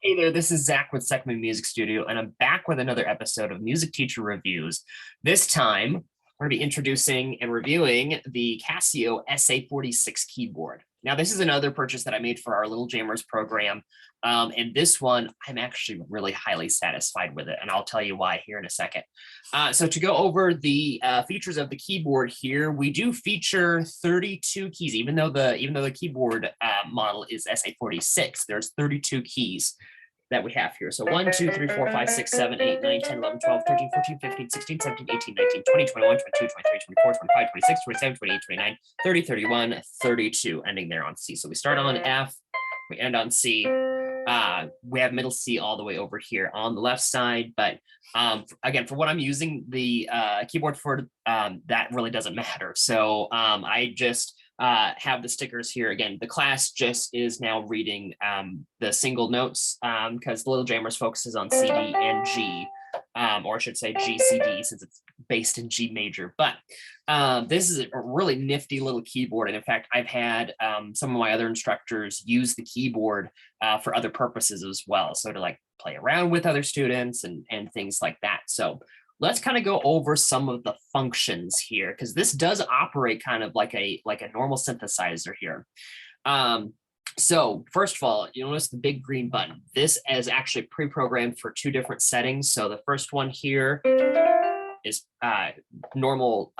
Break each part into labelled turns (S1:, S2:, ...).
S1: Hey there, this is Zach with Second Music Studio, and I'm back with another episode of Music Teacher Reviews. This time, we're going to be introducing and reviewing the Casio SA46 keyboard. Now, this is another purchase that I made for our Little Jammers program, and this one, I'm actually really highly satisfied with it, and I'll tell you why here in a second. So to go over the features of the keyboard here, we do feature 32 keys, even though the keyboard model is SA46, there's 32 keys that we have here. So 1, 2, 3, 4, 5, 6, 7, 8, 9, 10, 11, 12, 13, 14, 15, 16, 17, 18, 19, 20, 21, 22, 23, 24, 25, 26, 27, 28, 29, 30, 31, 32, ending there on C. So we start on F, we end on C. We have middle C all the way over here on the left side, but again, for what I'm using the keyboard for, that really doesn't matter. So I just have the stickers here. Again, the class just is now reading the single notes because the Little Jammers focuses on C, D, and G, or I should say G, C, D, since it's based in G major. But this is a really nifty little keyboard. And in fact, I've had some of my other instructors use the keyboard for other purposes as well. So to like play around with other students and things like that. So let's kind of go over some of the functions here, because this does operate kind of like a normal synthesizer here. So first of all, you notice the big green button. This is actually pre-programmed for 2 different settings. So the first one here is normal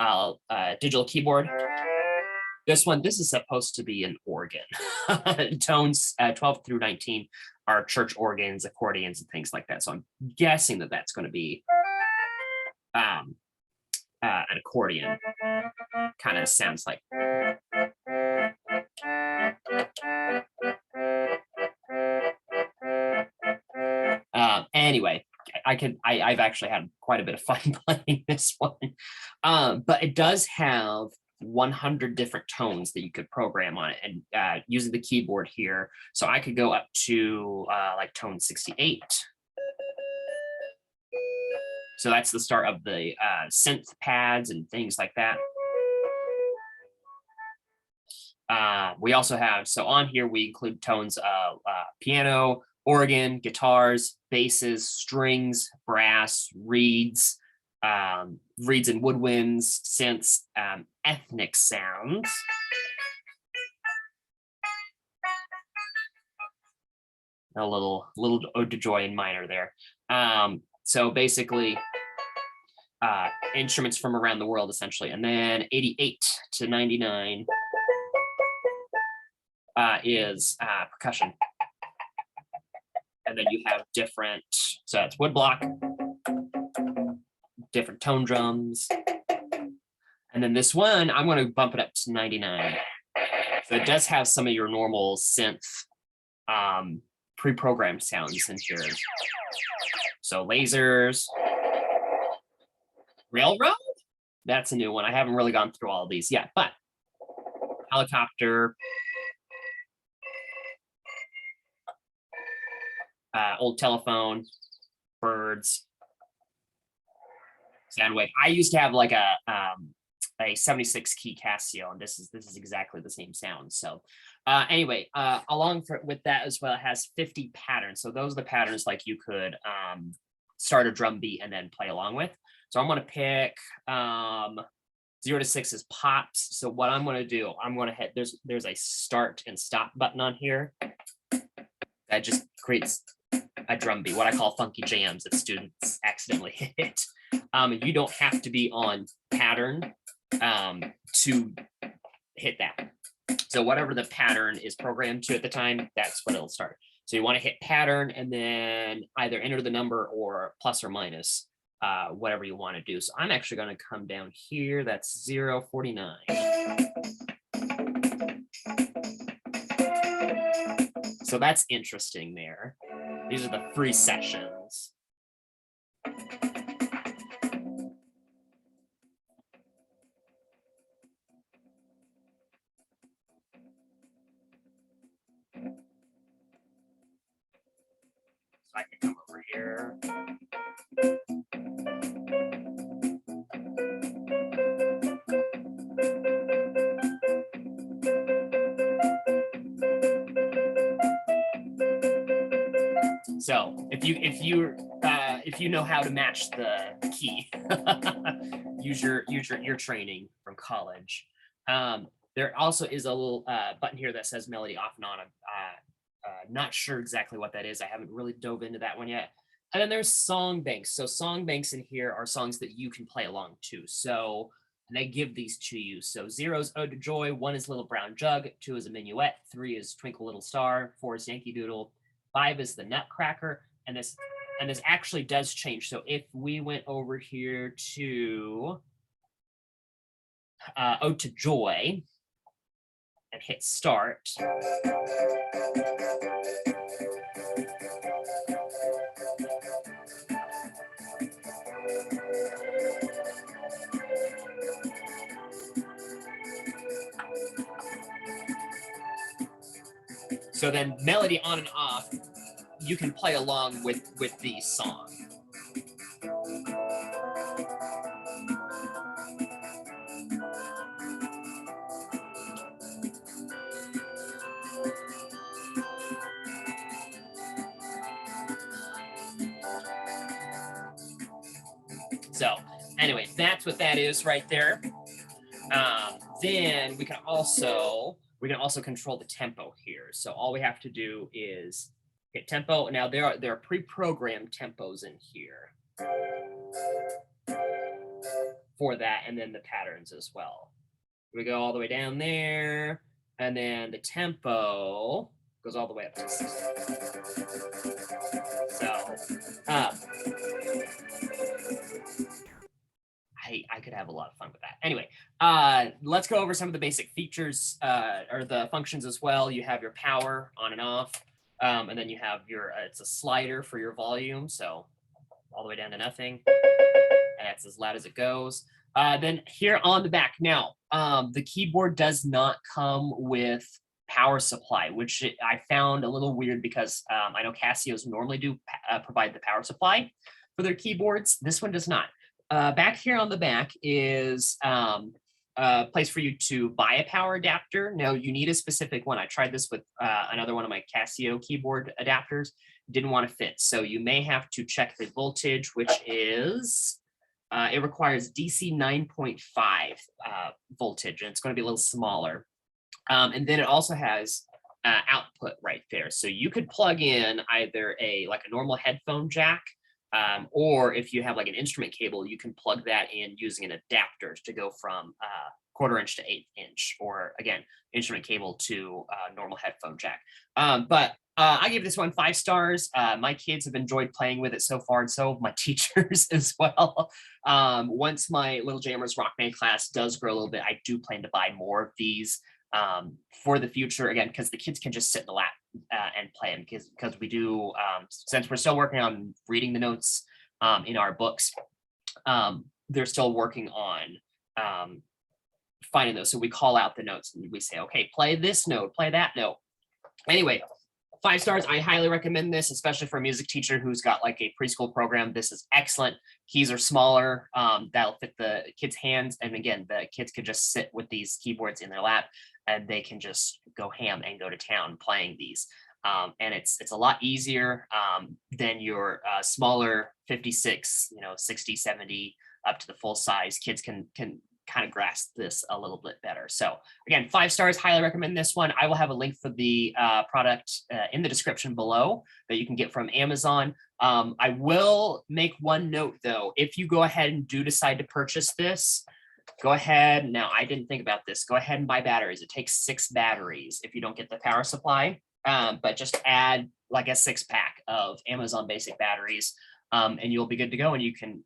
S1: digital keyboard. This is supposed to be an organ. Tones 12 through 19 are church organs, accordions, and things like that. So I'm guessing that that's going to be an accordion. Kind of sounds like. Anyway, I've actually had quite a bit of fun playing this one, but it does have 100 different tones that you could program on it, and using the keyboard here, so I could go up to like tone 68. So that's the start of the synth pads and things like that. We also have, so on here, we include tones of piano, organ, guitars, basses, strings, brass, reeds, reeds and woodwinds, synths, ethnic sounds. A little ode to joy in minor there. So basically, instruments from around the world, essentially. And then 88 to 99 is percussion. And then you have different, so it's woodblock, different tone drums. And then this one, I'm going to bump it up to 99. So it does have some of your normal synth pre-programmed sounds in here. So lasers, railroad, that's a new one. I haven't really gone through all of these yet, but helicopter, old telephone, birds, sound wave. I used to have like a 76 key Casio, and this is exactly the same sound. So anyway, with that as well, it has 50 patterns. So those are the patterns like you could start a drum beat and then play along with. So I'm going to pick 0 to 6 is pops. So what I'm going to do, I'm going to hit, there's a start and stop button on here that just creates a drum beat, what I call funky jams that students accidentally hit. You don't have to be on pattern to hit that. So whatever the pattern is programmed to at the time, that's what it'll start. So you want to hit pattern and then either enter the number or plus or minus, whatever you want to do. So I'm actually going to come down here. That's 049. So that's interesting there. These are the free sessions. So I can come over here. So if you know how to match the key, use your training from college. There also is a little button here that says melody off and on. Not sure exactly what that is. I haven't really dove into that one yet. And then there's song banks. So song banks in here are songs that you can play along to. So and they give these to you. So 0 is Ode to Joy, 1 is Little Brown Jug, 2 is A Minuet, 3 is Twinkle Little Star, 4 is Yankee Doodle, 5 is The Nutcracker, and this actually does change. So if we went over here to Ode to Joy and hit start, so then melody on and off, you can play along with the song. So anyway, that's what that is right there. Then we can also control the tempo here. So all we have to do is hit tempo. Now there are pre-programmed tempos in here for that, and then the patterns as well. We go all the way down there, and then the tempo goes all the way up to 60. So I could have a lot of fun with that. Anyway, let's go over some of the basic features or the functions as well. You have your power on and off, and then you have your, it's a slider for your volume. So all the way down to nothing. And that's as loud as it goes. Then here on the back, now the keyboard does not come with power supply, which I found a little weird because I know Casios normally do provide the power supply for their keyboards. This one does not. Back here on the back is a place for you to buy a power adapter. Now you need a specific one. I tried this with another one of my Casio keyboard adapters. Didn't want to fit. So you may have to check the voltage, which is, it requires DC 9.5 voltage, and it's going to be a little smaller. And then it also has output right there. So you could plug in either a normal headphone jack, or if you have like an instrument cable, you can plug that in using an adapter to go from 1/4 inch to 1/8 inch, or again, instrument cable to normal headphone jack. But I give this one 5 stars. My kids have enjoyed playing with it so far, and so have my teachers as well. Once my Little Jammers Rock Band class does grow a little bit, I do plan to buy more of these for the future, again, because the kids can just sit in the lap and play them, because we do, since we're still working on reading the notes in our books, they're still working on finding those. So we call out the notes and we say, okay, play this note, play that note. Anyway, 5 stars. I highly recommend this, especially for a music teacher who's got like a preschool program. This is excellent. Keys are smaller. That'll fit the kids' hands. And again, the kids could just sit with these keyboards in their lap and they can just go ham and go to town playing these. And it's a lot easier than your smaller 56, 60, 70, up to the full size. Kids can kind of grasp this a little bit better. So again, 5 stars, highly recommend this one. I will have a link for the product in the description below that you can get from Amazon. I will make one note though. If you go ahead and do decide to purchase this, go ahead. Now, I didn't think about this. Go ahead and buy batteries. It takes 6 batteries if you don't get the power supply, but just add like a 6-pack of Amazon basic batteries. And you'll be good to go, and you can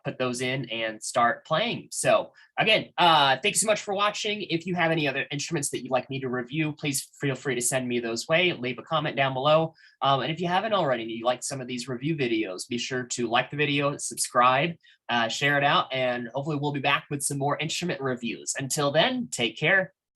S1: put those in and start playing. So again, thank you so much for watching. If you have any other instruments that you'd like me to review, please feel free to send me those way. Leave a comment down below. And if you haven't already, and you like some of these review videos, be sure to like the video, subscribe, share it out, and hopefully we'll be back with some more instrument reviews. Until then, take care.